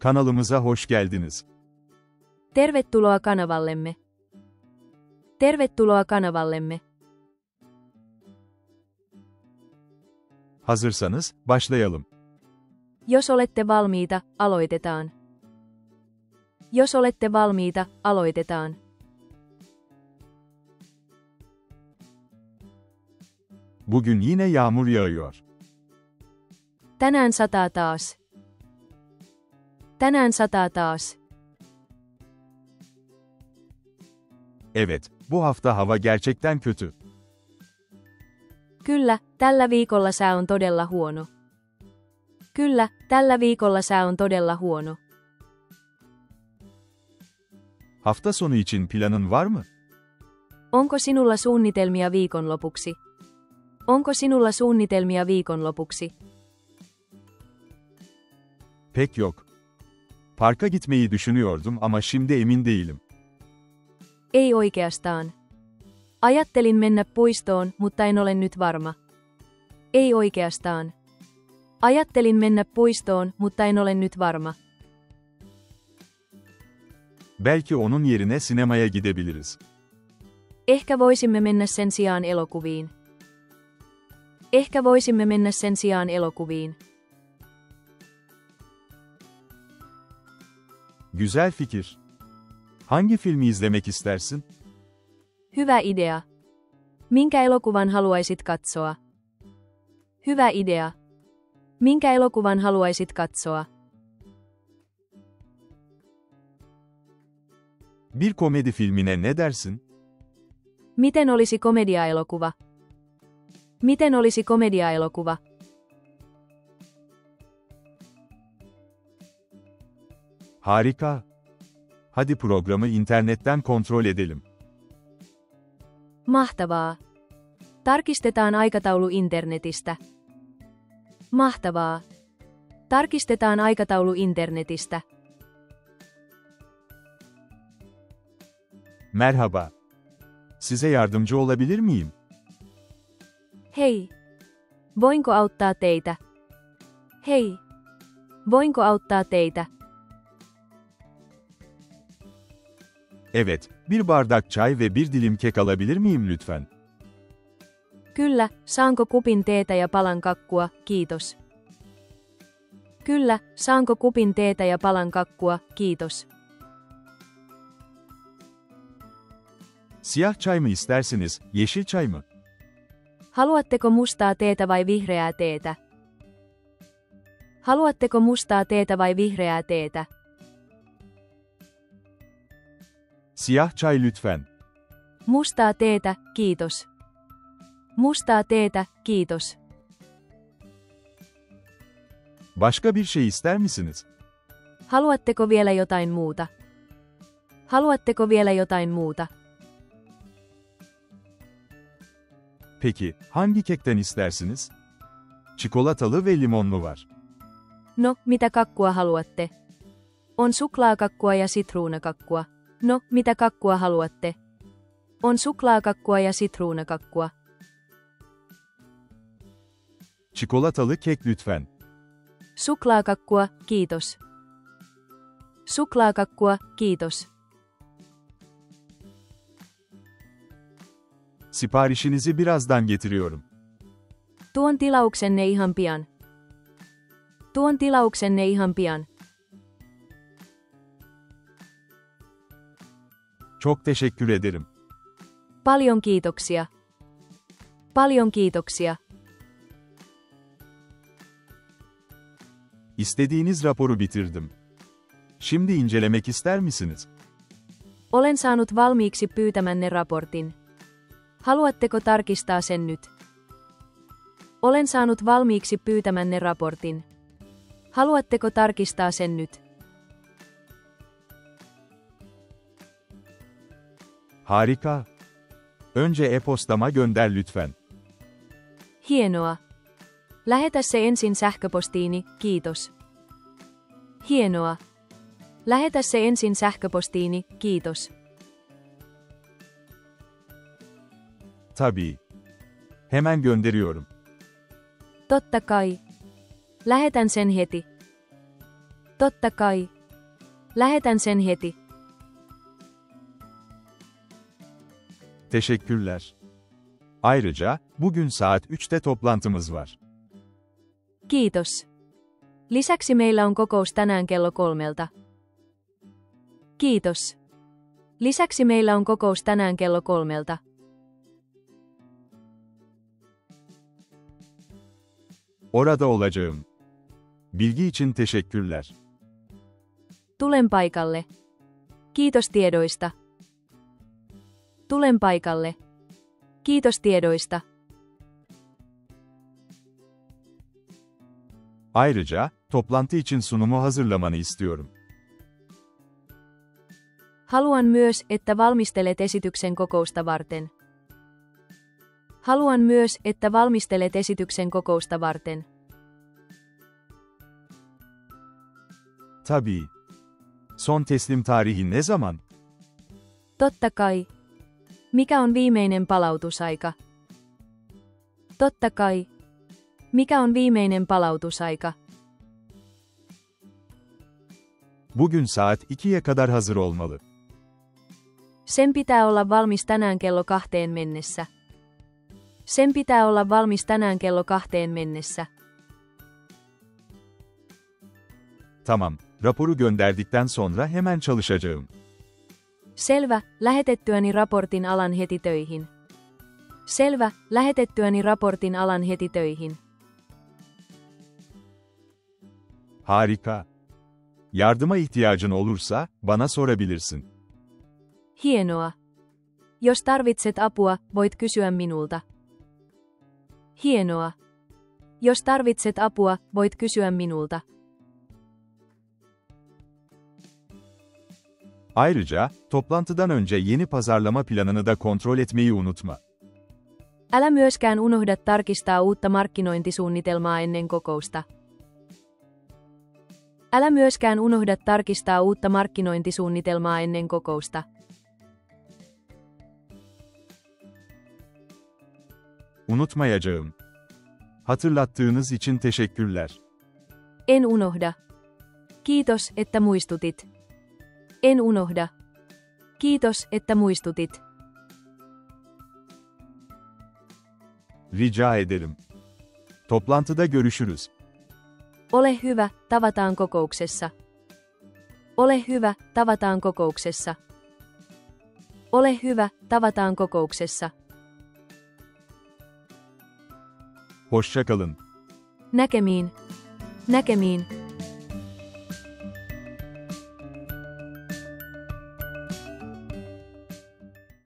Kanalımıza hoş geldiniz. Tervetuloa kanavallemme. Tervetuloa kanavallemme. Hazırsanız, başlayalım. Jos olette valmiita, aloitetaan. Jos olette valmiita, aloitetaan. Bugün yine yağmur yağıyor. Tänään sataa taas. Tänään sataa taas. Evet, bu hafta hava gerçekten kötü. Kyllä, tällä viikolla sää on todella huono. Kyllä, tällä viikolla sää on todella huono. Hafta sonu için planın var mı? Onko sinulla suunnitelmia viikonlopuksi? Onko sinulla suunnitelmia viikonlopuksi? Pek yok. Parka gitmeyi düşünüyordum ama şimdi emin değilim. Ei oikeastaan. Ajattelin mennä puistoon, mutta en ole nyt varma. Ei oikeastaan. Ajattelin mennä puistoon, mutta en ole nyt varma. Belki onun yerine sinemaya gidebiliriz. Ehkä voisimme mennä sen sijaan elokuviin. Ehkä voisimme mennä sen sijaan elokuviin. Güzel fikir. Hangi filmi izlemek istersin? Hyvä idea. Minkä elokuvan haluaisit katsoa? Hyvä idea. Minkä elokuvan haluaisit katsoa? Bir komedi filmine ne dersin? Miten olisi komediaelokuva? Miten olisi komediaelokuva? Harika. Hadi programı internetten kontrol edelim. Mahtavaa. Tarkistetaan aikataulu internetistä. Mahtavaa. Tarkistetaan aikataulu internetistä. Merhaba. Size yardımcı olabilir miyim? Hei. Voinko auttaa teitä? Hei. Voinko auttaa teitä? Evet, bir bardak çay ve bir dilim kek alabilir miyim lütfen? Kyllä, saanko kupin teetä ja palan kakkua, kiitos. Kyllä, saanko kupin teetä ja palan kakkua, kiitos. Siyah çay mı istersiniz, yeşil çay mı? Haluatteko mustaa teetä vai vihreää teetä? Haluatteko mustaa teetä vai vihreää teetä? Siyah çay lütfen. Mustaa teetä, kiitos. Mustaa teetä, kiitos. Başka bir şey ister misiniz? Haluatteko vielä jotain muuta? Haluatteko vielä jotain muuta? Peki, hangi kekten istersiniz? Çikolatalı ve limonlu var. No, mitä kakkua haluatte? On suklaakakkua ja sitruunakakkua. No, mitä kakkua haluatte? On suklaakakkua ja sitruunakakkua. Çikolatalı kek lütfen. Suklaakakkua, kiitos. Suklaakakkua, kiitos. Siparişinizi birazdan getiriyorum. Tuon tilauksenne ihan pian. Tuon tilauksenne ihan pian. Çok teşekkür ederim. Paljon kiitoksia. Paljon kiitoksia. İstediğiniz raporu bitirdim. Şimdi incelemek ister misiniz? Olen saanut valmiiksi pyytämänne raportin. Haluatteko tarkistaa sen nyt? Olen saanut valmiiksi pyytämänne raportin. Haluatteko tarkistaa sen nyt? Harika. Önce e-postama gönder lütfen. Hienoa. Lähetä se ensin sähköpostiini, kiitos. Hienoa. Lähetä se ensin sähköpostiini, kiitos. Tabii. Hemen gönderiyorum. Totta kai. Lähetän sen heti. Totta kai. Lähetän sen heti. Teşekkürler. Ayrıca, bugün saat 3'te toplantımız var. Kiitos. Lisäksi meillä on kokous tänään kello 3. Kiitos. Lisäksi meillä on kokous tänään kello 3. Orada olacağım. Bilgi için teşekkürler. Tulen paikalle. Kiitos tiedoista. Tulen paikalle. Kiitos tiedoista. Ayrıca, toplantı için sunumu hazırlamanı istiyorum. Haluan myös, että valmistelet esityksen kokousta varten. Haluan myös, että valmistelet esityksen kokousta varten. Tabii. Son teslim tarihi ne zaman? Totta kai. Mikä on viimeinen palautusaika? Totta kai. Mikä on viimeinen palautusaika? Bugün saat 2'ye kadar hazır olmalı. Sen pitää olla valmis tänään kello 2 mennessä. Sen pitää olla valmis tänään kello 2 mennessä. Tamam, raporu gönderdikten sonra hemen çalışacağım. Selvä, lähetettyäni raportin alan heti töihin. Selvä, lähetettyäni raportin alan heti töihin. Harika. Yardıma ihtiyacın olursa, bana sorabilirsin. Hienoa. Jos tarvitset apua, voit kysyä minulta. Hienoa. Jos tarvitset apua, voit kysyä minulta. Ayrıca, toplantıdan önce yeni pazarlama planını da kontrol etmeyi unutma. Älä myöskään unohda tarkistaa uutta markkinointisuunnitelmaa ennen kokousta. Älä myöskään unohda tarkistaa uutta markkinointisuunnitelmaa ennen kokousta. Unutmayacağım. Hatırlattığınız için teşekkürler. En unohda. Kiitos, että muistutit. En unohda. Kiitos, että muistutit. Rica ederim. Toplantıda görüşürüz. Ole hyvä, tavataan kokouksessa. Ole hyvä, tavataan kokouksessa. Ole hyvä, tavataan kokouksessa. Hoşça kalın. Näkemiin. Näkemiin.